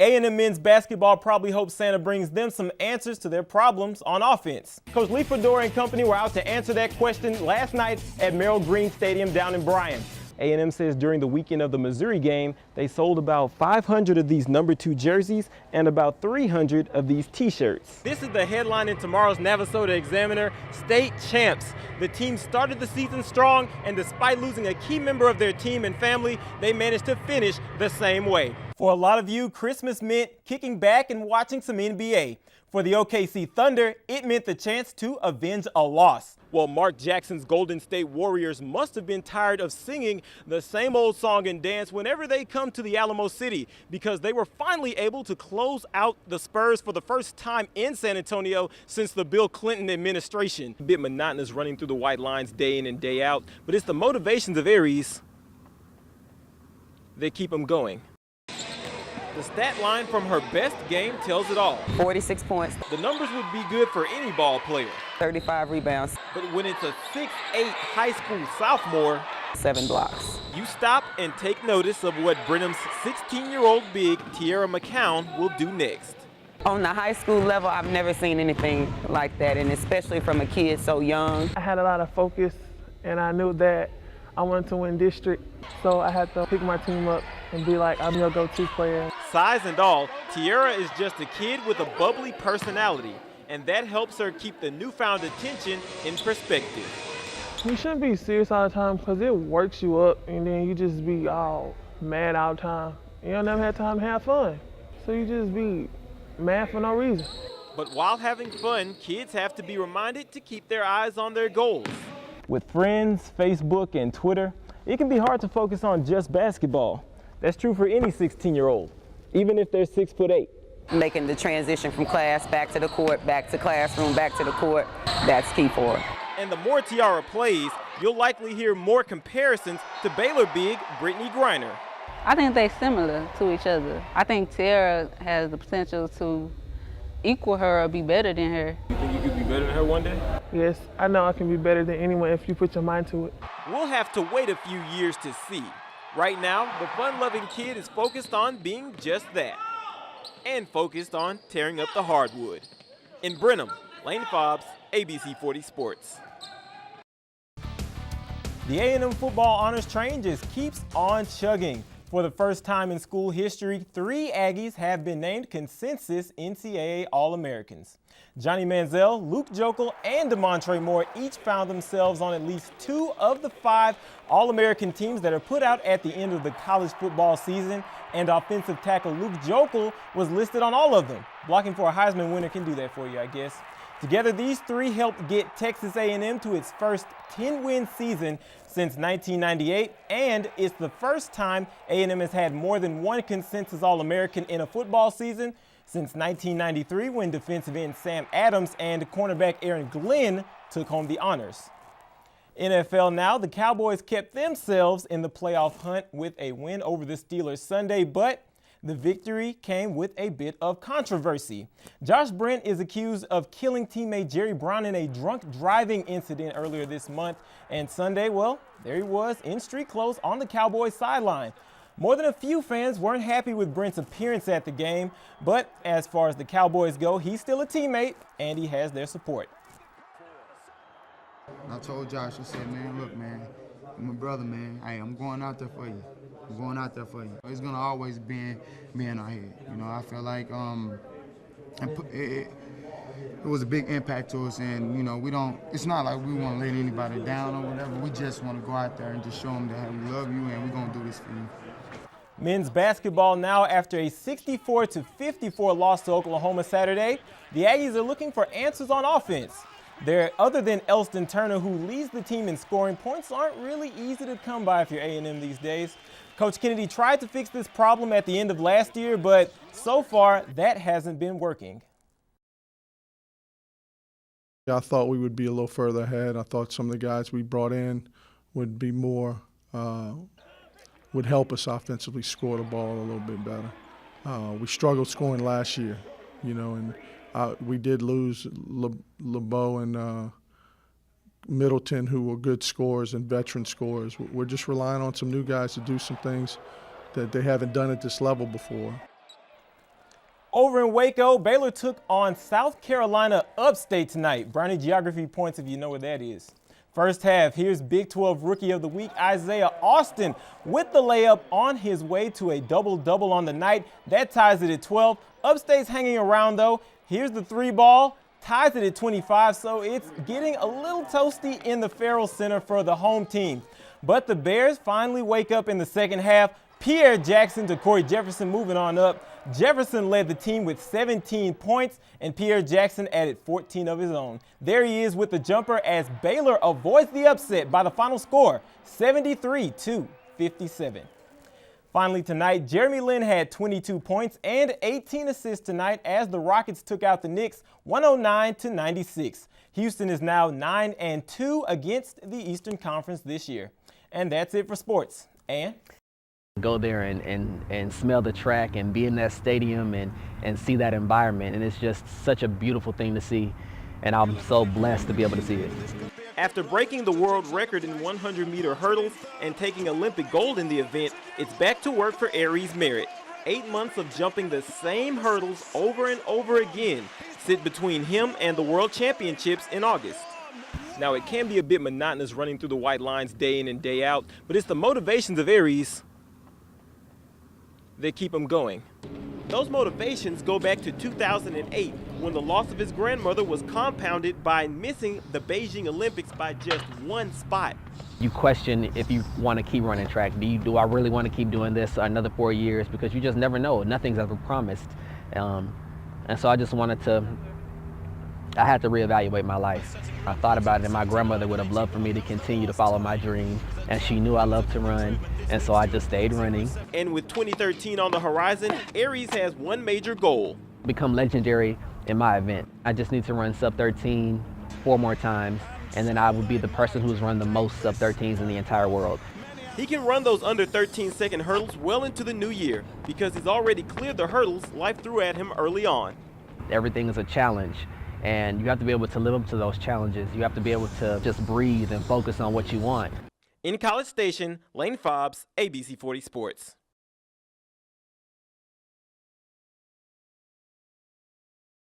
A&M men's basketball probably hopes Santa brings them some answers to their problems on offense. Coach Lee Fedora and company were out to answer that question last night at Merrill Green Stadium down in Bryan. A&M says during the weekend of the Missouri game, they sold about 500 of these number 2 jerseys and about 300 of these t-shirts. This is the headline in tomorrow's Navasota Examiner, State Champs. The team started the season strong, and despite losing a key member of their team and family, they managed to finish the same way. For a lot of you, Christmas meant kicking back and watching some NBA. For the OKC Thunder, it meant the chance to avenge a loss. Well, Mark Jackson's Golden State Warriors must have been tired of singing the same old song and dance whenever they come to the Alamo City, because they were finally able to close out the Spurs for the first time in San Antonio since the Bill Clinton administration. A bit monotonous running through the white lines day in and day out, but it's the motivations of Aries that keep them going. The stat line from her best game tells it all. 46 points. The numbers would be good for any ball player. 35 rebounds. But when it's a 6'8" high school sophomore, 7 blocks. You stop and take notice of what Brenham's 16-year-old big, Tiara McCown, will do next. On the high school level, I've never seen anything like that, and especially from a kid so young. I had a lot of focus, and I knew that I wanted to win district, so I had to pick my team up and be like, I'm your go-to player. Size and all, Tiara is just a kid with a bubbly personality, and that helps her keep the newfound attention in perspective. You shouldn't be serious all the time because it works you up, and then you just be all mad all the time. You don't never have time to have fun, so you just be mad for no reason. But while having fun, kids have to be reminded to keep their eyes on their goals. With friends, Facebook, and Twitter, it can be hard to focus on just basketball. That's true for any 16-year-old, even if they're 6'8". Making the transition from class back to the court, back to classroom, back to the court, that's key for her. And the more Tiara plays, you'll likely hear more comparisons to Baylor big Brittany Griner. I think they're similar to each other. I think Tiara has the potential to equal her or be better than her. You think you could be better than her one day? Yes, I know I can be better than anyone if you put your mind to it. We'll have to wait a few years to see. Right now, the fun-loving kid is focused on being just that, and focused on tearing up the hardwood. In Brenham, Lane Fobbs, ABC 40 Sports. The A&M football honors train just keeps on chugging. For the first time in school history, 3 Aggies have been named consensus NCAA All-Americans. Johnny Manziel, Luke Jokel, and DeMontre Moore each found themselves on at least 2 of the 5 All-American teams that are put out at the end of the college football season, and offensive tackle Luke Jokel was listed on all of them. Blocking for a Heisman winner can do that for you, I guess. Together, these 3 helped get Texas A&M to its first 10-win season since 1998, and it's the first time A&M has had more than 1 consensus All-American in a football season since 1993, when defensive end Sam Adams and cornerback Aaron Glenn took home the honors. NFL now, the Cowboys kept themselves in the playoff hunt with a win over the Steelers Sunday, but the victory came with a bit of controversy. Josh Brent is accused of killing teammate Jerry Brown in a drunk driving incident earlier this month. And Sunday, well, there he was in street clothes on the Cowboys sideline. More than a few fans weren't happy with Brent's appearance at the game, but as far as the Cowboys go, he's still a teammate and he has their support. I told Josh, I said, man, look, man, I'm a brother, man. Hey, I'm going out there for you. I'm going out there for you. It's going to always be in our head. You know, I feel like it was a big impact to us, and, you know, it's not like we want to let anybody down or whatever. We just want to go out there and just show them that we love you and we're going to do this for you. Men's basketball now, after a 64-54 loss to Oklahoma Saturday, the Aggies are looking for answers on offense. Other than Elston Turner, who leads the team in scoring, points aren't really easy to come by if you're A&M these days. Coach Kennedy tried to fix this problem at the end of last year, but so far that hasn't been working. I thought we would be a little further ahead. I thought some of the guys we brought in would be more, would help us offensively score the ball a little bit better. We struggled scoring last year, you know, and we did lose LeBeau and Middleton, who were good scorers and veteran scorers. We're just relying on some new guys to do some things that they haven't done at this level before. Over in Waco, Baylor took on South Carolina upstate tonight. Brownie geography points if you know where that is. First half, here's Big 12 Rookie of the Week Isaiah Austin with the layup on his way to a double-double on the night. That ties it at 12. Upstate's hanging around though. Here's the three ball, ties it at 25, so it's getting a little toasty in the Farrell Center for the home team. But the Bears finally wake up in the second half. Pierre Jackson to Corey Jefferson moving on up. Jefferson led the team with 17 points, and Pierre Jackson added 14 of his own. There he is with the jumper as Baylor avoids the upset by the final score, 73-57. Finally tonight, Jeremy Lin had 22 points and 18 assists tonight as the Rockets took out the Knicks 109-96. Houston is now 9-2 against the Eastern Conference this year. And that's it for sports. And go there and smell the track and be in that stadium and see that environment. And it's just such a beautiful thing to see. And I'm so blessed to be able to see it. After breaking the world record in 100-meter hurdles and taking Olympic gold in the event, it's back to work for Aries Merritt. 8 months of jumping the same hurdles over and over again sit between him and the World Championships in August. Now, it can be a bit monotonous running through the white lines day in and day out, but it's the motivations of Aries that keep him going. Those motivations go back to 2008 when the loss of his grandmother was compounded by missing the Beijing Olympics by just one spot. You question if you want to keep running track. Do I really want to keep doing this another 4 years? Because you just never know. Nothing's ever promised. And so I just I had to reevaluate my life. I thought about it, and my grandmother would have loved for me to continue to follow my dream, and she knew I loved to run, and so I just stayed running. And with 2013 on the horizon, Aries has one major goal: become legendary in my event. I just need to run sub-13 4 more times, and then I would be the person who's run the most sub-13s in the entire world. He can run those under 13-second hurdles well into the new year because he's already cleared the hurdles life threw at him early on. Everything is a challenge, and you have to be able to live up to those challenges. You have to be able to just breathe and focus on what you want. In College Station, Lane Fobbs, ABC 40 Sports.